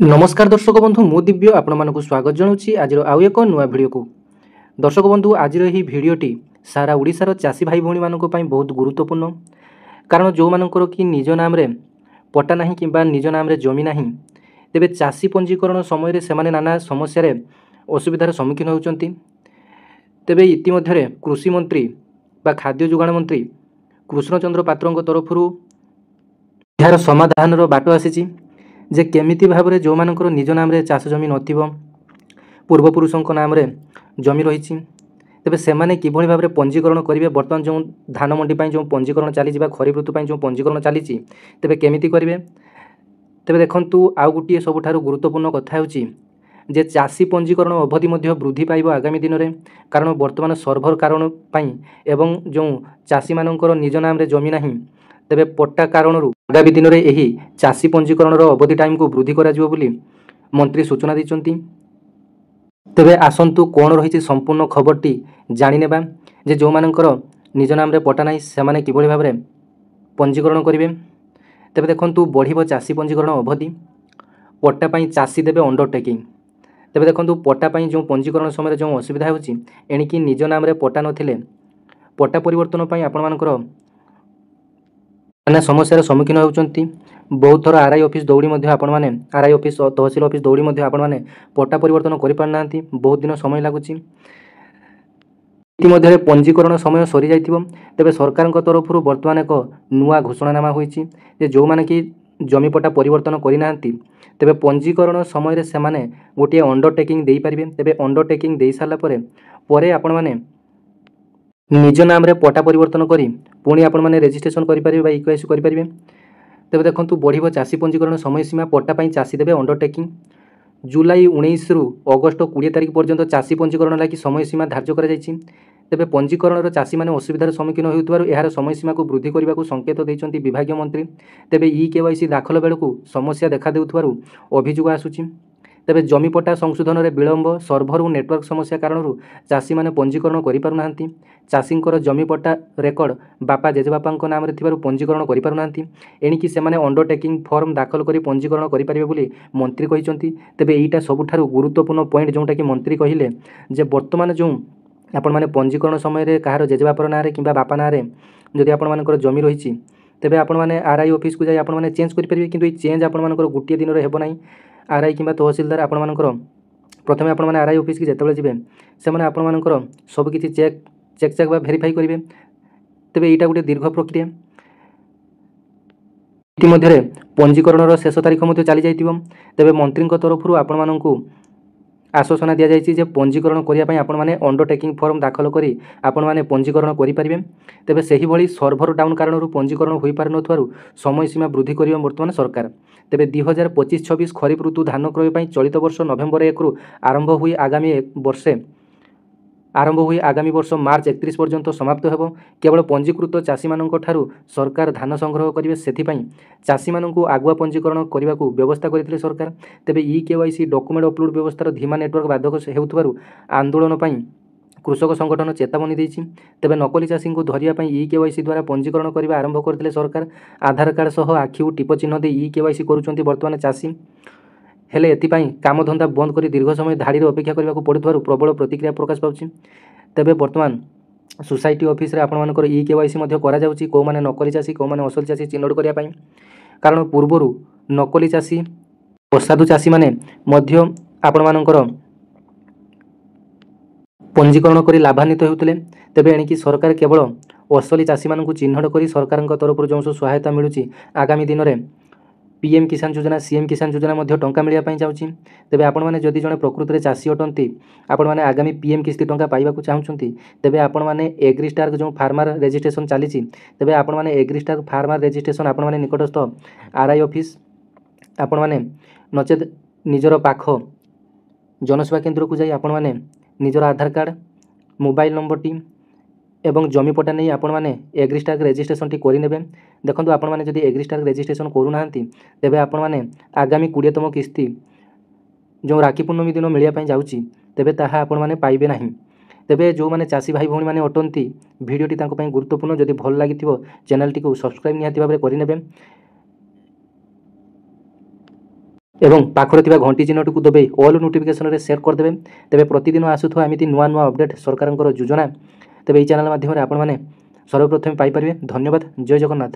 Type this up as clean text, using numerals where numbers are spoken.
नमस्कार दर्शक बंधु मु दिव्य आपण मानक स्वागत जनाऊँगी आज आउ एक नुआ भिडियो को। दर्शक बंधु आज यही भिडियोटी सारा ओडिशार चाषी भाई भौणी मानक पई बहुत गुरुत्वपूर्ण। कारण जो मानकर कि निज नाम रे पट्टा नहीं कि निज नाम रे जमी नहीं तेबे चाषी पंजीकरण समय रे सेमाने नाना समस्या रे असुविधार सम्मुखीन होउचंती। तेबे इतिमध्य कृषि मंत्री बा खाद्य जोगाण मंत्री कृष्णचंद्र पात्र तरफ यार समाधान बाट आसी जे केमिति भाव में जो मानकर निज नाम रे चाष जमी नथिबो पूर्वपुरुषों नाम रे जमी रही तेबे सेमाने किभଳି भाव में पंजीकरण करेंगे। बर्तमान जो धान मंडी जो पंजीकरण चली खरीफ ऋतु जो पंजीकरण चली तेबे केमिति करेंगे। तेबे देखंतु आउ गोटे सबुठारु गुरुत्वपूर्ण कथा होची जे चाषी पंजीकरण अवधि मध्य वृद्धि पाइब आगामी दिन में। कारण बर्तमान सर्भर कारण पाई एवं जो चाषी मानकर निज नाम रे जमी नहीं तेबे पट्टा कारण आगामी दिन में यही चाषी पंजीकरण अवधि टाइम को वृद्धि करा जिवो बोली मंत्री सूचना दैचंती। तेबे आसंतु कौन रही संपूर्ण खबरटी जानिनेबा जे जो मानकर निज नाम रे पट्टा नहीं सेमाने किभଳି भाव में पंजीकरण करेंगे। तेबे देखंतु बढ़िबो चाषी पंजीकरण अवधि पट्टा पाई चाषी देबे अंडरटेकिंग। तेबे देखंतु पट्टा पाई जो पंजीकरण समय जो असुविधा होची एणिकी निज नाम रे पट्टा नथिले पट्टा परिवर्तन पाई आपण मानकर नाना समस्यार सम्मुखीन होउचंती। बहुत थर आरआई ऑफिस दौड़ी आपण मैंने आरआई ऑफिस तहसील ऑफिस दौड़ी आपण मैंने पट्टा परिवर्तन कर पारना बहुत दिन समय लगुच। इतिमध्य पंजीकरण समय सरी जाइथिबो तेबे सरकार तरफ बर्तमान एक नुआ घोषणानामा होईची जे जो माने कि जमी पट्टा परिवर्तन करना तेबे पंजीकरण समय रे सेमाने गोटे अंडरटेकिंग दे पारिबे। तेबे अंडरटेकिंग दे सारा परे आपण माने निज नाम रे पट्टा परिवर्तन करी पुणी आपण माने रजिस्ट्रेशन करि परिबे बा इक्वाइस करि परिबे। तेबे देखंतु बढ़िबो चाषी पंजीकरण समय सीमा पट्टा पाई चाषी देबे अंडरटेकिंग। जुलाई 19 रु अगस्त 20 तारिख पर्यंत चाषी पंजीकरण लागि समय सीमा धार्य करा जायछि। तेबे पंजीकरण चाषी माने असुविधार सम्मुखीन होउतबारु एहार समय सीमा को वृद्धि करने को संकेत दैछंती विभागीय मंत्री। तेबे केवाईसी दाखल बेलू समस्या देखा देउथबारु अभियोग आसुछि। तेबे जमी पट्टा संशोधन में विलंब सर्भर और नेटवर्क समस्या कारण चाषी माने पंजीकरण करि पारु नाहंती। चाषींकर जमी पट्टा रेकर्ड बापा जेजेबापा नाम रे थिबारु पंजीकरण करि पारु नाहंती। एणिकी सेमाने अंडरटेकिंग फॉर्म दाखल करी पंजीकरण करि पारिबे बोली मंत्री कहिसंती। तेबे एईटा सबुठारु गुरुत्वपूर्ण पॉइंट जोंटा कि मंत्री कहिले जे वर्तमान जो आपण माने पंजीकरण समय रे कहार जेजेबापर ना रे किंबा बापा ना रे जदि आपण मानकर जमी रहिछि तेबे आपण माने आरआई ऑफिस को जाय आपण माने चेंज करि परिबे। किंतु ए चेंज आपण मानकर गोटे दिन रे हेबो नाही। आरआई किंबा तहसीलदार आपण मानकर प्रथमे आपण माने आरआई ऑफिस की जेतेबेले जिबे से माने आपण मानकर सब किछि चेक बा वेरीफाई करिवे। तेबे एटा गोटे दीर्घ प्रक्रिया। इतिमध्य पंजीकरण शेष तारीख मध्य चली जाइतिबो। तेबे मंत्री तरफ आपण मानकु आश्वासना दिया जायछि जे पंजीकरण करिया पई आपण माने अंडरटेकिंग फॉर्म दाखल करी आपण माने पंजीकरण करि परिबे। तेबे सेही भली सर्भर डाउन कारण पंजीकरण होई पार नथवारु समय सीमा वृद्धि करियो वर्तमान सरकार। तेबे 2025-26 खरीफ ऋतु धान क्रय पई चलित वर्ष नवेम्बर 1 रु आरंभ हुई आगामी वर्ष मार्च 31 पर्यंत समाप्त हेबो। केवल पंजीकृत चाषी मानक ठारू सरकार धान संग्रह करिवे सेथिपई चाषी मानकु आगुआ पंजीकरण करने को व्यवस्था करथिले सरकार। तेबे केवाईसी डॉक्यूमेंट अपलोड व्यवस्थार धीमा नेटवर्क बाधक हेउथबारु आंदोलन पई कृषक संगठन चेतावनी देछि। तेबे नकली चाषी को धरिया पई केवाईसी द्वारा पंजीकरण करने आरंभ करथिले सरकार। आधार कार्ड सह आखिउ टिप चिन्ह दे केवाईसी करूछंती वर्तमान चाषी। हेले एथिपाई काम धंदा बंद करी दीर्घ समय धाड़ी अपेक्षा करने को पड़ुथबारु प्रबल प्रतिक्रिया प्रकाश पाउछि। तेबे वर्तमान सोसाइटी ऑफिस रे आपण मानकर केवाईसी मध्य करा जाउछि को माने नकली चाषी को माने असल चाषी चिन्हट करिया पई। कारण पूर्वरु नकली चाषी असाधु चाषी माने मध्य आपण मानकर पंजीकरण करी लाभान्वित होउतले। तेबे एणिकी सरकार केवल असली चाषी मानकु चिन्हट करी सरकार तरफ जो सहायता मिलुछि आगामी दिन में पीएम किसान योजना सीएम किसान योजना मध्य टंका मिलिया पई जाउछि। तेबे आपण माने जदि जने प्रकृति रे चाषी अटंती आपण माने आगामी पीएम किस्ती टंका पाइबा को चाहुछंती तेबे आपण माने एग्रीस्टार जो फार्मर रजिस्ट्रेशन चलीछि तेबे आपण माने एग्रीस्टार फार्मर रजिस्ट्रेशन आपण माने निकटस्थ आरआई ऑफिस आपण माने नचेत निजर पाख जनसेवा केंद्र को जाई आपण माने निजर आधार कार्ड मोबाइल नंबर टी एवं जमी पट्टा नहीं आपण माने एग्रीस्टार रजिस्ट्रेशन टी करि नेबे। देखंतु आपण माने जदि एग्रीस्टार रजिस्ट्रेशन करू नाहंती तेबे आपण माने आगामी 20तम किस्ती जो राखी पूर्णमी दिन मिलिया पई जाउची तेबे ताहा आपण माने पाइबे नाही। तेबे जो माने चाषी भाई भौणी माने अटंती भिडियोटी तांको पई गुरुत्वपूर्ण जदि भल लागिथिबो चैनल टी को सब्सक्राइब निहाती भाबरे करि नेबे। ଏବଂ ପାଖରେ ଥିବା ଘଣ୍ଟି ଚିହ୍ନଟିକୁ ଦେବେ ଅଲ୍ ନୋଟିଫିକେସନରେ ସେଟ୍ କରିଦେବେ। ତେବେ ପ୍ରତିଦିନ ଆସୁଥିବା ଏମିତି ନୂଆ ନୂଆ ଅପଡେଟ୍ ସରକାରଙ୍କର ଯୋଜନା ତେବେ ଏହି ଚ୍ୟାନେଲ ମାଧ୍ୟମରେ ଆପଣମାନେ ସର୍ବପ୍ରଥମେ ପାଇପାରିବେ। ଧନ୍ୟବାଦ। ଜୟ ଜଗନ୍ନାଥ।